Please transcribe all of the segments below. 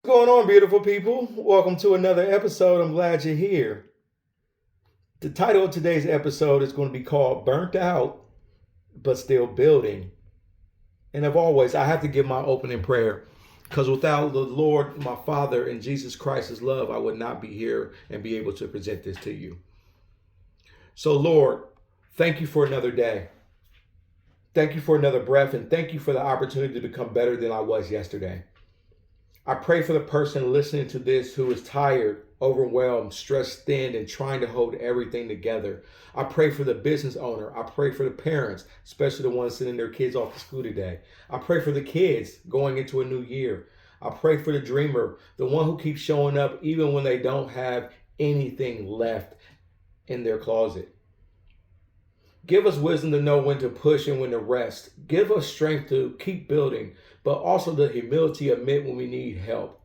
What's going on, beautiful people? Welcome to another episode. I'm glad you're here. The title of today's episode is going to be called Burnt Out, but Still Building. And as always, I have to give my opening prayer because without the Lord, my Father, and Jesus Christ's love, I would not be here and be able to present this to you. So, Lord, thank you for another day. Thank you for another breath, and thank you for the opportunity to become better than I was yesterday. I pray for the person listening to this who is tired, overwhelmed, stressed thin, and trying to hold everything together. I pray for the business owner. I pray for the parents, especially the ones sending their kids off to school today. I pray for the kids going into a new year. I pray for the dreamer, the one who keeps showing up even when they don't have anything left in their closet. Give us wisdom to know when to push and when to rest. Give us strength to keep building, but also the humility to admit when we need help.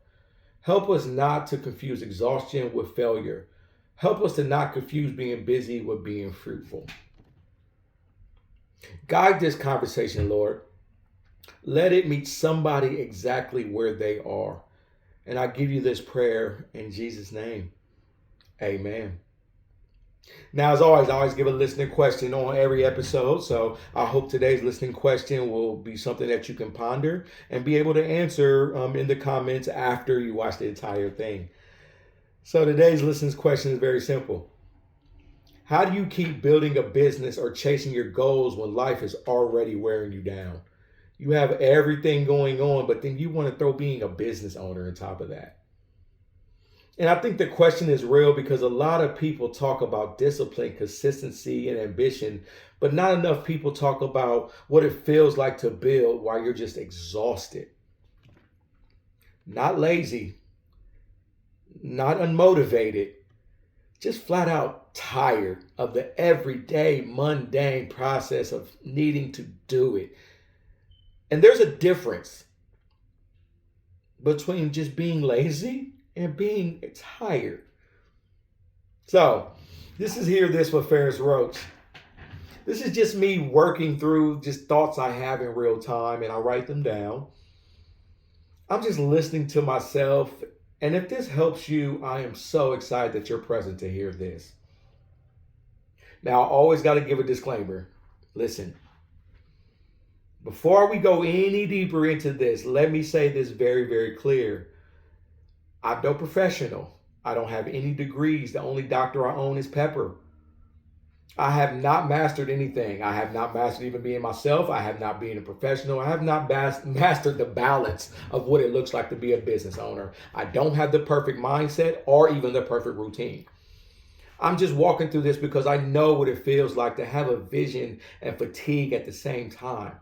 Help us not to confuse exhaustion with failure. Help us to not confuse being busy with being fruitful. Guide this conversation, Lord. Let it meet somebody exactly where they are. And I give you this prayer in Jesus' name. Amen. Now, as always, I always give a listening question on every episode. So I hope today's listening question will be something that you can ponder and be able to answer in the comments after you watch the entire thing. So today's listening question is very simple. How do you keep building a business or chasing your goals when life is already wearing you down? You have everything going on, but then you want to throw being a business owner on top of that. And I think the question is real because a lot of people talk about discipline, consistency, and ambition, but not enough people talk about what it feels like to build while you're just exhausted. Not lazy, not unmotivated, just flat out tired of the everyday mundane process of needing to do it. And there's a difference between just being lazy and being tired. So, this is Hear This with Ferris Roach. This is just me working through just thoughts I have in real time and I write them down. I'm just listening to myself. And if this helps you, I am so excited that you're present to hear this. Now, I always got to give a disclaimer. Listen, before we go any deeper into this, let me say this very, very clear. I'm no professional. I don't have any degrees. The only doctor I own is Pepper. I have not mastered anything. I have not mastered even being myself. I have not been a professional. I have not mastered the balance of what it looks like to be a business owner. I don't have the perfect mindset or even the perfect routine. I'm just walking through this because I know what it feels like to have a vision and fatigue at the same time.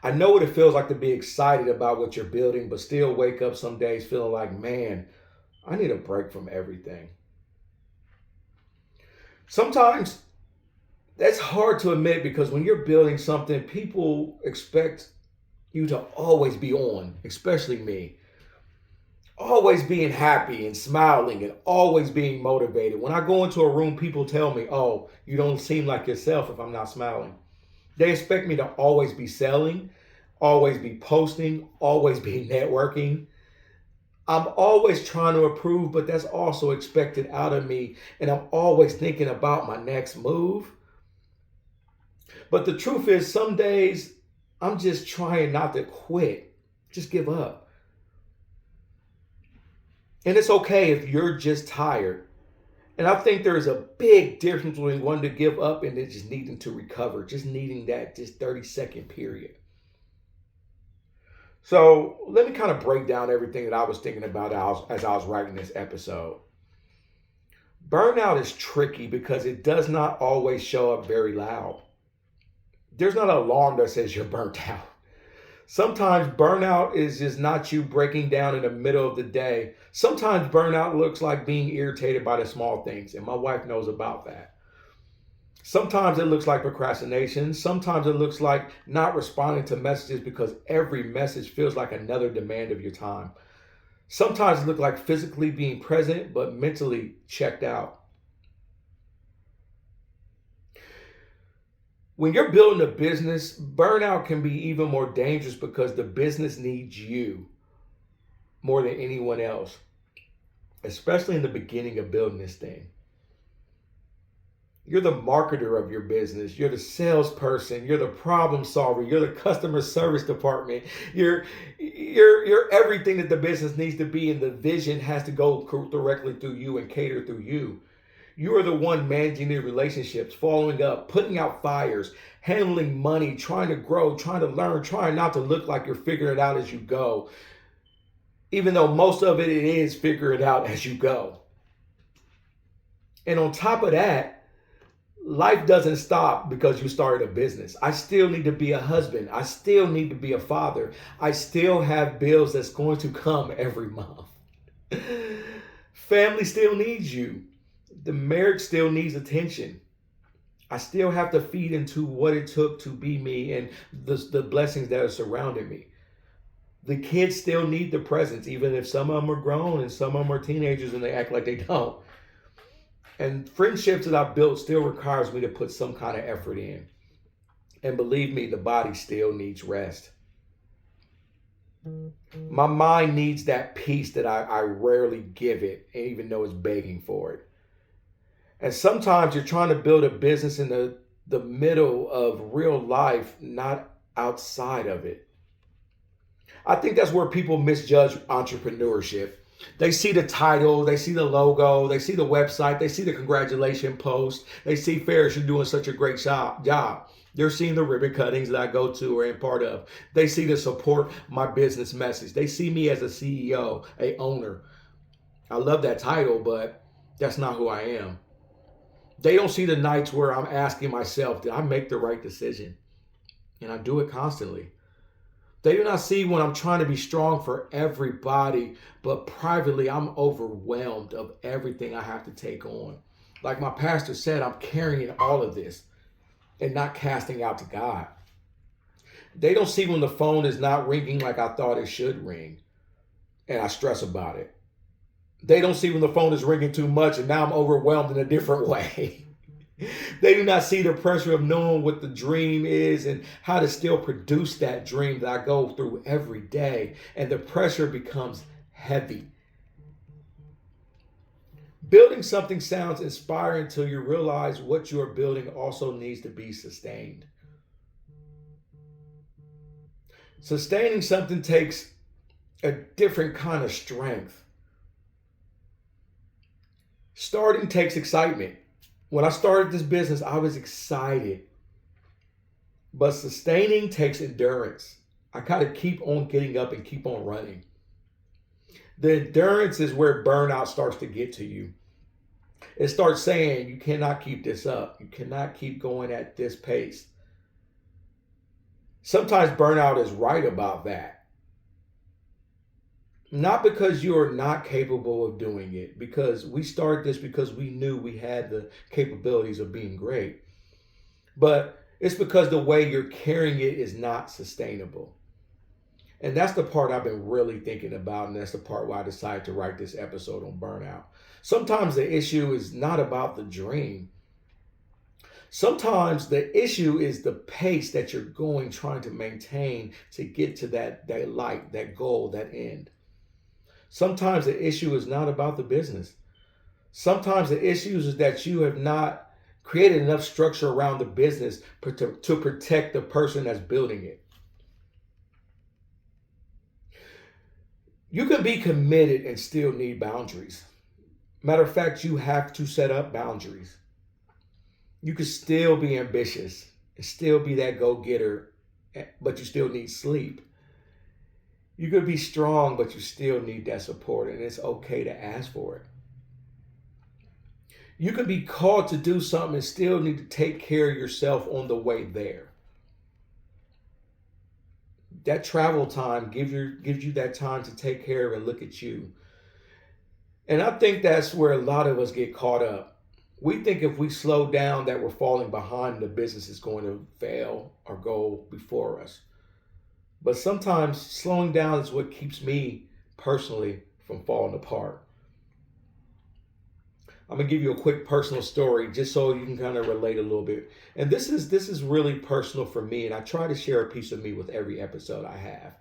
I know what it feels like to be excited about what you're building, but still wake up some days feeling like, man, I need a break from everything. Sometimes that's hard to admit because when you're building something, people expect you to always be on, especially me. Always being happy and smiling and always being motivated. When I go into a room, people tell me, oh, you don't seem like yourself if I'm not smiling. They expect me to always be selling, always be posting, always be networking. I'm always trying to improve, but that's also expected out of me. And I'm always thinking about my next move. But the truth is, some days I'm just trying not to quit, just give up. And it's okay if you're just tired. And I think there's a big difference between wanting to give up and then just needing to recover, just needing that just 30-second period. So let me kind of break down everything that I was thinking about as I was writing this episode. Burnout is tricky because it does not always show up very loud. There's not an alarm that says you're burnt out. Sometimes burnout is just not you breaking down in the middle of the day. Sometimes burnout looks like being irritated by the small things, and my wife knows about that. Sometimes it looks like procrastination. Sometimes it looks like not responding to messages because every message feels like another demand of your time. Sometimes it looks like physically being present but mentally checked out. When you're building a business, burnout can be even more dangerous because the business needs you more than anyone else, especially in the beginning of building this thing. You're the marketer of your business. You're the salesperson. You're the problem solver. You're the customer service department. You're everything that the business needs to be, and the vision has to go directly through you and cater through you. You are the one managing the relationships, following up, putting out fires, handling money, trying to grow, trying to learn, trying not to look like you're figuring it out as you go. Even though most of it is figure it out as you go. And on top of that, life doesn't stop because you started a business. I still need to be a husband. I still need to be a father. I still have bills that's going to come every month. Family still needs you. The marriage still needs attention. I still have to feed into what it took to be me and the blessings that are surrounding me. The kids still need the presence, even if some of them are grown and some of them are teenagers and they act like they don't. And friendships that I've built still requires me to put some kind of effort in. And believe me, the body still needs rest. My mind needs that peace that I rarely give it, even though it's begging for it. And sometimes you're trying to build a business in the middle of real life, not outside of it. I think that's where people misjudge entrepreneurship. They see the title, they see the logo, they see the website, they see the congratulation post, they see Ferris, you're doing such a great job. They're seeing the ribbon cuttings that I go to or am part of. They see the support my business message. They see me as a CEO, a owner. I love that title, but that's not who I am. They don't see the nights where I'm asking myself, did I make the right decision? And I do it constantly. They do not see when I'm trying to be strong for everybody, but privately I'm overwhelmed of everything I have to take on. Like my pastor said, I'm carrying all of this and not casting out to God. They don't see when the phone is not ringing like I thought it should ring, and I stress about it. They don't see when the phone is ringing too much and now I'm overwhelmed in a different way. They do not see the pressure of knowing what the dream is and how to still produce that dream that I go through every day. And the pressure becomes heavy. Building something sounds inspiring until you realize what you are building also needs to be sustained. Sustaining something takes a different kind of strength. Starting takes excitement. When I started this business, I was excited. But sustaining takes endurance. I got to keep on getting up and keep on running. The endurance is where burnout starts to get to you. It starts saying, you cannot keep this up. You cannot keep going at this pace. Sometimes burnout is right about that. Not because you are not capable of doing it, because we started this because we knew we had the capabilities of being great. But it's because the way you're carrying it is not sustainable. And that's the part I've been really thinking about, and that's the part why I decided to write this episode on burnout. Sometimes the issue is not about the dream. Sometimes the issue is the pace that you're going, trying to maintain to get to that light, that goal, that end. Sometimes the issue is not about the business. Sometimes the issue is that you have not created enough structure around the business to protect the person that's building it. You can be committed and still need boundaries. Matter of fact, you have to set up boundaries. You can still be ambitious and still be that go-getter, but you still need sleep. You could be strong, but you still need that support, and it's okay to ask for it. You can be called to do something and still need to take care of yourself on the way there. That travel time gives you that time to take care of and look at you. And I think that's where a lot of us get caught up. We think if we slow down that we're falling behind and the business is going to fail or go before us. But sometimes slowing down is what keeps me personally from falling apart. I'm gonna give you a quick personal story just so you can kind of relate a little bit. And this is really personal for me, and I try to share a piece of me with every episode I have.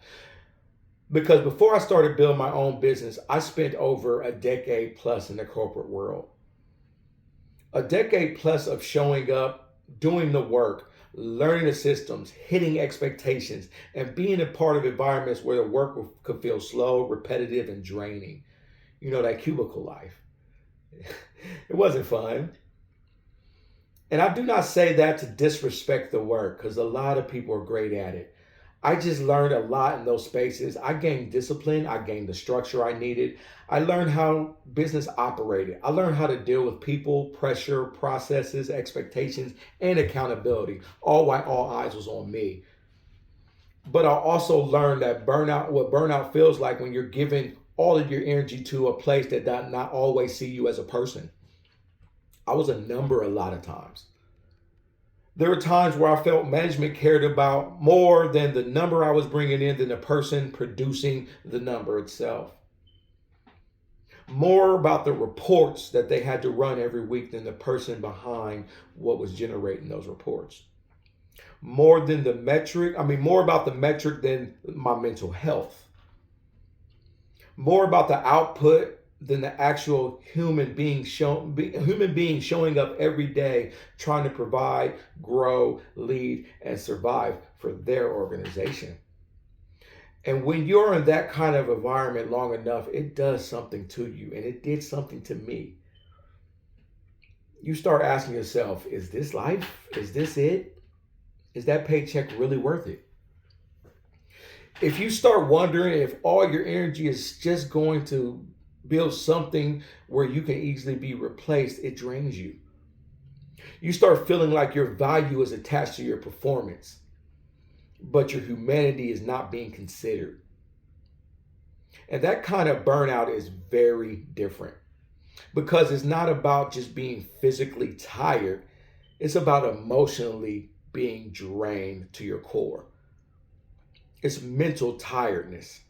Because before I started building my own business, I spent over a decade plus in the corporate world. A decade plus of showing up, doing the work, learning the systems, hitting expectations, and being a part of environments where the work could feel slow, repetitive, and draining. You know, that cubicle life. It wasn't fun. And I do not say that to disrespect the work because a lot of people are great at it. I just learned a lot in those spaces. I gained discipline. I gained the structure I needed. I learned how business operated. I learned how to deal with people, pressure, processes, expectations, and accountability, all while all eyes was on me. But I also learned that burnout, what burnout feels like when you're giving all of your energy to a place that does not always see you as a person. I was a number a lot of times. There were times where I felt management cared about more than the number I was bringing in than the person producing the number itself. More about the reports that they had to run every week than the person behind what was generating those reports. More about the metric than my mental health. More about the output than the actual human being showing up every day trying to provide, grow, lead, and survive for their organization. And when you're in that kind of environment long enough, it does something to you, and it did something to me. You start asking yourself, is this life? Is this it? Is that paycheck really worth it? If you start wondering if all your energy is just going to build something where you can easily be replaced, it drains you. You start feeling like your value is attached to your performance, but your humanity is not being considered. And that kind of burnout is very different because it's not about just being physically tired, it's about emotionally being drained to your core. It's mental tiredness.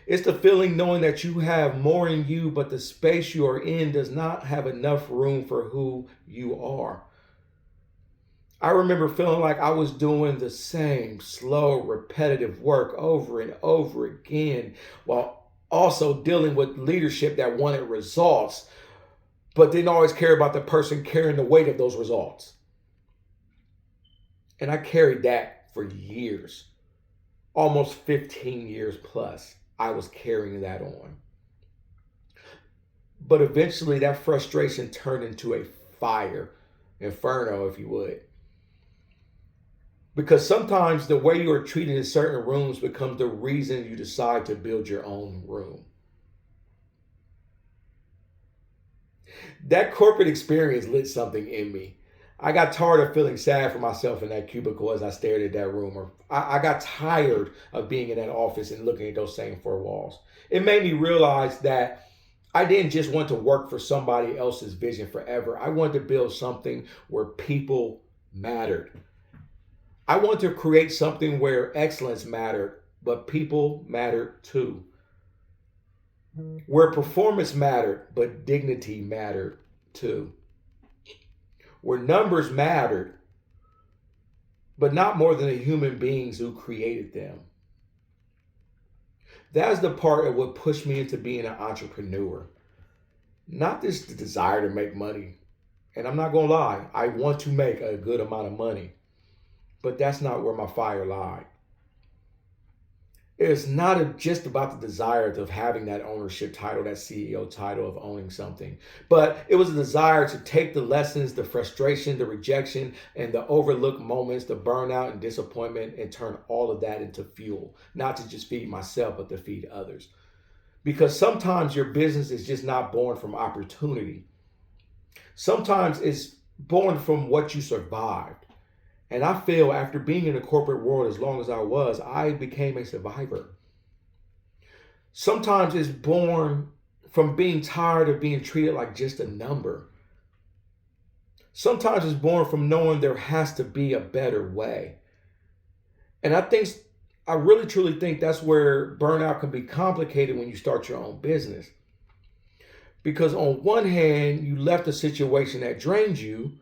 It's the feeling knowing that you have more in you, but the space you are in does not have enough room for who you are. I remember feeling like I was doing the same slow, repetitive work over and over again while also dealing with leadership that wanted results, but didn't always care about the person carrying the weight of those results. And I carried that for years, almost 15 years plus. I was carrying that on. But eventually that frustration turned into a fire, inferno, if you would. Because sometimes the way you are treated in certain rooms becomes the reason you decide to build your own room. That corporate experience lit something in me. I got tired of feeling sad for myself in that cubicle as I stared at that room. Or I got tired of being in that office and looking at those same four walls. It made me realize that I didn't just want to work for somebody else's vision forever. I wanted to build something where people mattered. I wanted to create something where excellence mattered, but people mattered too. Where performance mattered, but dignity mattered too. Where numbers mattered, but not more than the human beings who created them. That's the part of what pushed me into being an entrepreneur. Not just the desire to make money. And I'm not going to lie, I want to make a good amount of money. But that's not where my fire lied. It's not just about the desire of having that ownership title, that CEO title of owning something, but it was a desire to take the lessons, the frustration, the rejection, and the overlooked moments, the burnout and disappointment, and turn all of that into fuel, not to just feed myself, but to feed others. Because sometimes your business is just not born from opportunity. Sometimes it's born from what you survived. And I feel after being in the corporate world as long as I became a survivor. Sometimes it's born from being tired of being treated like just a number. Sometimes it's born from knowing there has to be a better way. And I really truly think that's where burnout can be complicated when you start your own business. Because on one hand, you left a situation that drained you,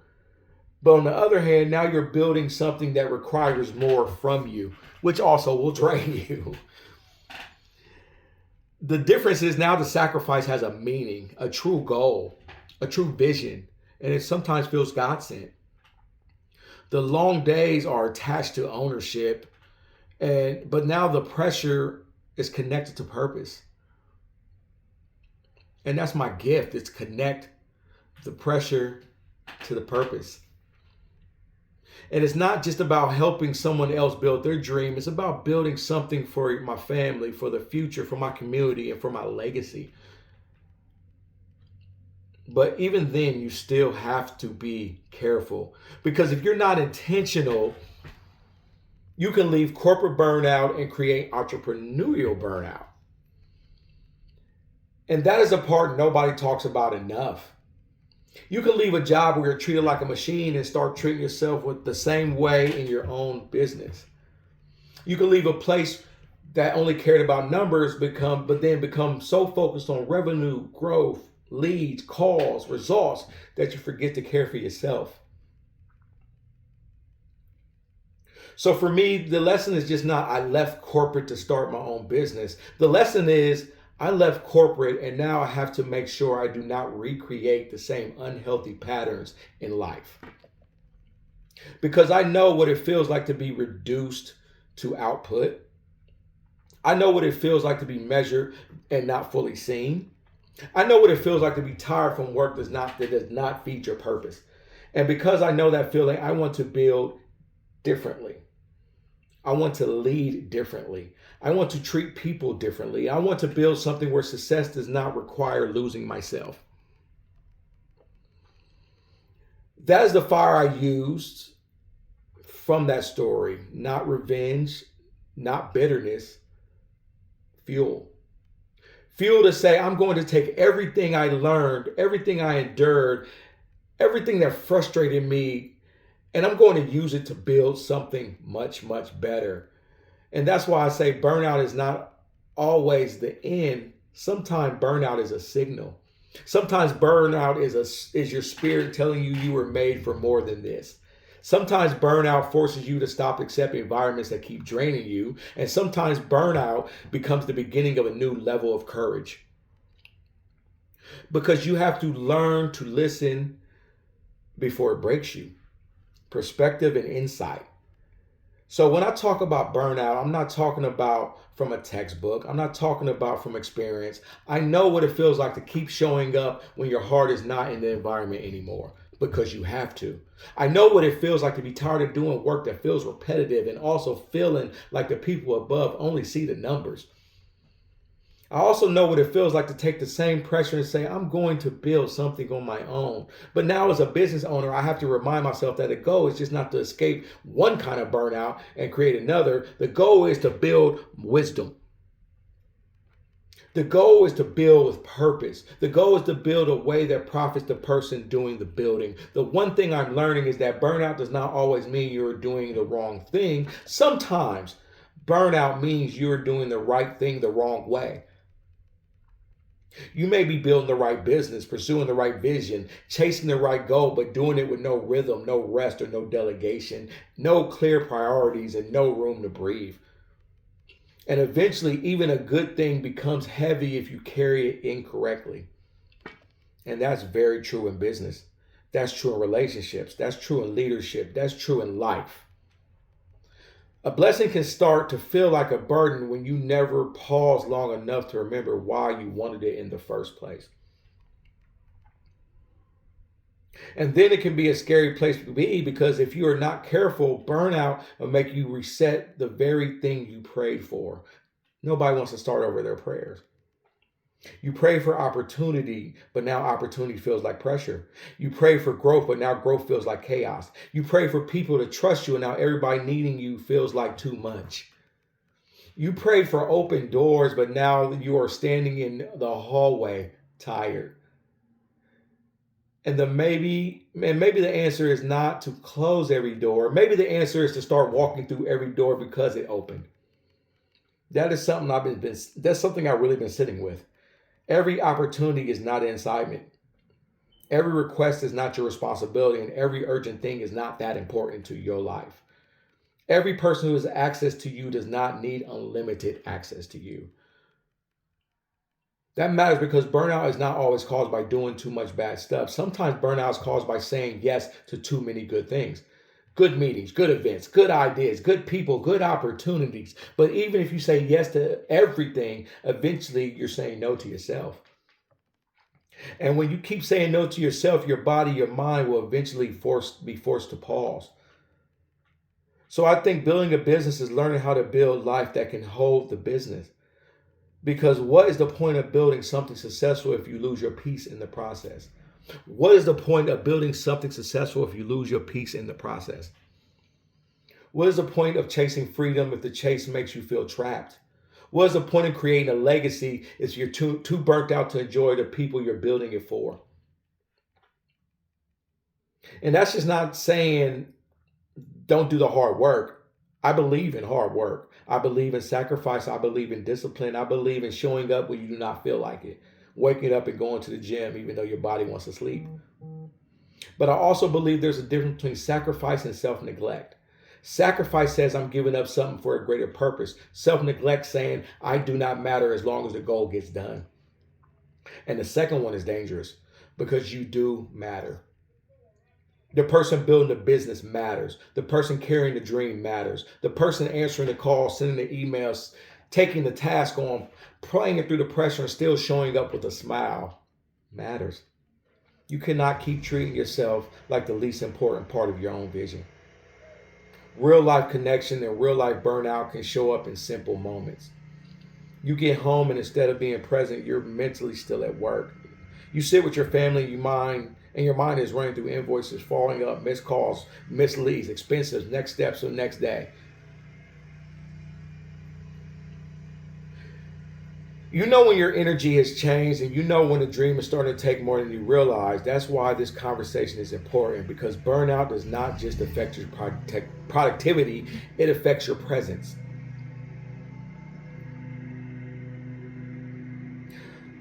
But on the other hand, now you're building something that requires more from you, which also will drain you. The difference is now the sacrifice has a meaning, a true goal, a true vision, and it sometimes feels God sent. The long days are attached to ownership, but now the pressure is connected to purpose. And that's my gift. It's connect the pressure to the purpose. And it's not just about helping someone else build their dream. It's about building something for my family, for the future, for my community, and for my legacy. But even then, you still have to be careful. Because if you're not intentional, you can leave corporate burnout and create entrepreneurial burnout. And that is a part nobody talks about enough. You can leave a job where you're treated like a machine and start treating yourself with the same way in your own business. You can leave a place that only cared about numbers, but then become so focused on revenue, growth, leads, calls, results that you forget to care for yourself. So for me, the lesson is just not I left corporate to start my own business. The lesson is I left corporate and now I have to make sure I do not recreate the same unhealthy patterns in life. Because I know what it feels like to be reduced to output. I know what it feels like to be measured and not fully seen. I know what it feels like to be tired from work that does not feed your purpose. And because I know that feeling, I want to build differently. I want to lead differently. I want to treat people differently. I want to build something where success does not require losing myself. That is the fire I used from that story. Not revenge, not bitterness. Fuel. Fuel to say, I'm going to take everything I learned, everything I endured, everything that frustrated me, and I'm going to use it to build something much, much better. And that's why I say burnout is not always the end. Sometimes burnout is a signal. Sometimes burnout is your spirit telling you were made for more than this. Sometimes burnout forces you to stop accepting environments that keep draining you. And sometimes burnout becomes the beginning of a new level of courage. Because you have to learn to listen before it breaks you. Perspective and insight. So when I talk about burnout, I'm not talking about from a textbook. I'm not talking about from experience. I know what it feels like to keep showing up when your heart is not in the environment anymore because you have to. I know what it feels like to be tired of doing work that feels repetitive and also feeling like the people above only see the numbers. I also know what it feels like to take the same pressure and say, I'm going to build something on my own. But now as a business owner, I have to remind myself that the goal is just not to escape one kind of burnout and create another. The goal is to build wisdom. The goal is to build with purpose. The goal is to build a way that profits the person doing the building. The one thing I'm learning is that burnout does not always mean you're doing the wrong thing. Sometimes burnout means you're doing the right thing the wrong way. You may be building the right business, pursuing the right vision, chasing the right goal, but doing it with no rhythm, no rest, or no delegation, no clear priorities, and no room to breathe. And eventually, even a good thing becomes heavy if you carry it incorrectly. And that's very true in business. That's true in relationships. That's true in leadership. That's true in life. A blessing can start to feel like a burden when you never pause long enough to remember why you wanted it in the first place. And then it can be a scary place to be because if you are not careful, burnout will make you reset the very thing you prayed for. Nobody wants to start over their prayers. You pray for opportunity, but now opportunity feels like pressure. You pray for growth, but now growth feels like chaos. You pray for people to trust you, and now everybody needing you feels like too much. You prayed for open doors, but now you are standing in the hallway tired. And maybe the answer is not to close every door. Maybe the answer is to start walking through every door because it opened. That is something that's something I've really been sitting with. Every opportunity is not an assignment. Every request is not your responsibility, and every urgent thing is not that important to your life. Every person who has access to you does not need unlimited access to you. That matters because burnout is not always caused by doing too much bad stuff. Sometimes burnout is caused by saying yes to too many good things. Good meetings, good events, good ideas, good people, good opportunities. But even if you say yes to everything, eventually you're saying no to yourself. And when you keep saying no to yourself, your body, your mind will eventually be forced to pause. So I think building a business is learning how to build life that can hold the business. Because what is the point of building something successful if you lose your peace in the process? What is the point of building something successful if you lose your peace in the process? What is the point of chasing freedom if the chase makes you feel trapped? What is the point of creating a legacy if you're too burnt out to enjoy the people you're building it for? And that's just not saying don't do the hard work. I believe in hard work. I believe in sacrifice. I believe in discipline. I believe in showing up when you do not feel like it. Waking up and going to the gym even though your body wants to sleep. But I also believe there's a difference between sacrifice and self-neglect. Sacrifice says I'm giving up something for a greater purpose. Self-neglect saying I do not matter as long as the goal gets done. And the second one is dangerous because you do matter. The person building the business matters. The person carrying the dream matters. The person answering the call, sending the emails, taking the task on, playing it through the pressure and still showing up with a smile matters. You cannot keep treating yourself like the least important part of your own vision. Real life connection and real life burnout can show up in simple moments. You get home and instead of being present, you're mentally still at work. You sit with your family, and your mind is running through invoices, following up, missed calls, missed leads, expenses, next steps for the next day. You know when your energy has changed and you know when the dream is starting to take more than you realize. That's why this conversation is important, because burnout does not just affect your productivity, it affects your presence.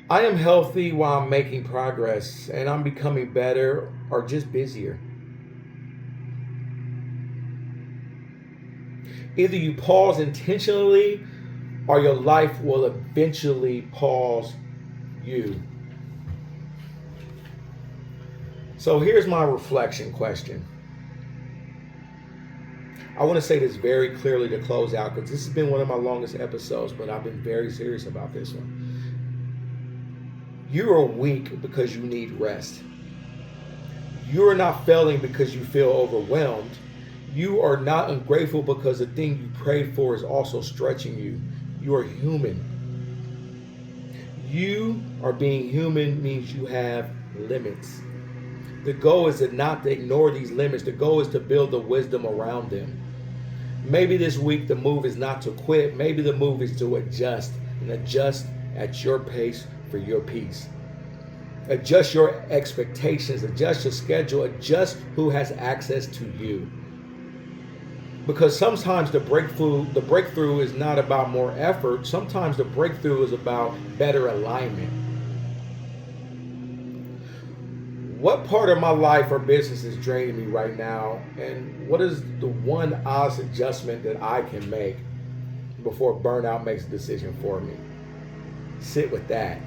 I am healthy while I'm making progress, and I'm becoming better or just busier. Either you pause intentionally or your life will eventually pause you. So here's my reflection question. I want to say this very clearly to close out, because this has been one of my longest episodes, but I've been very serious about this one. You are weak because you need rest. You are not failing because you feel overwhelmed. You are not ungrateful because the thing you prayed for is also stretching you. You are human. You are being human means you have limits. The goal is not to ignore these limits. The goal is to build the wisdom around them. Maybe this week the move is not to quit. Maybe the move is to adjust, and adjust at your pace for your peace. Adjust your expectations, adjust your schedule, adjust who has access to you. Because sometimes the breakthrough is not about more effort. Sometimes the breakthrough is about better alignment. What part of my life or business is draining me right now? And what is the one honest adjustment that I can make before burnout makes a decision for me? Sit with that.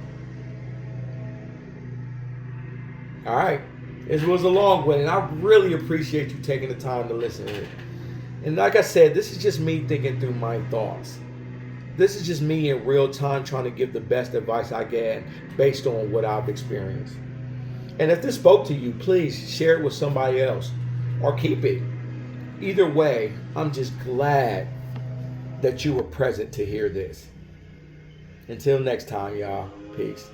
All right. This was a long one, and I really appreciate you taking the time to listen to it. And like I said, this is just me thinking through my thoughts. This is just me in real time trying to give the best advice I can based on what I've experienced. And if this spoke to you, please share it with somebody else or keep it. Either way, I'm just glad that you were present to hear this. Until next time, y'all. Peace.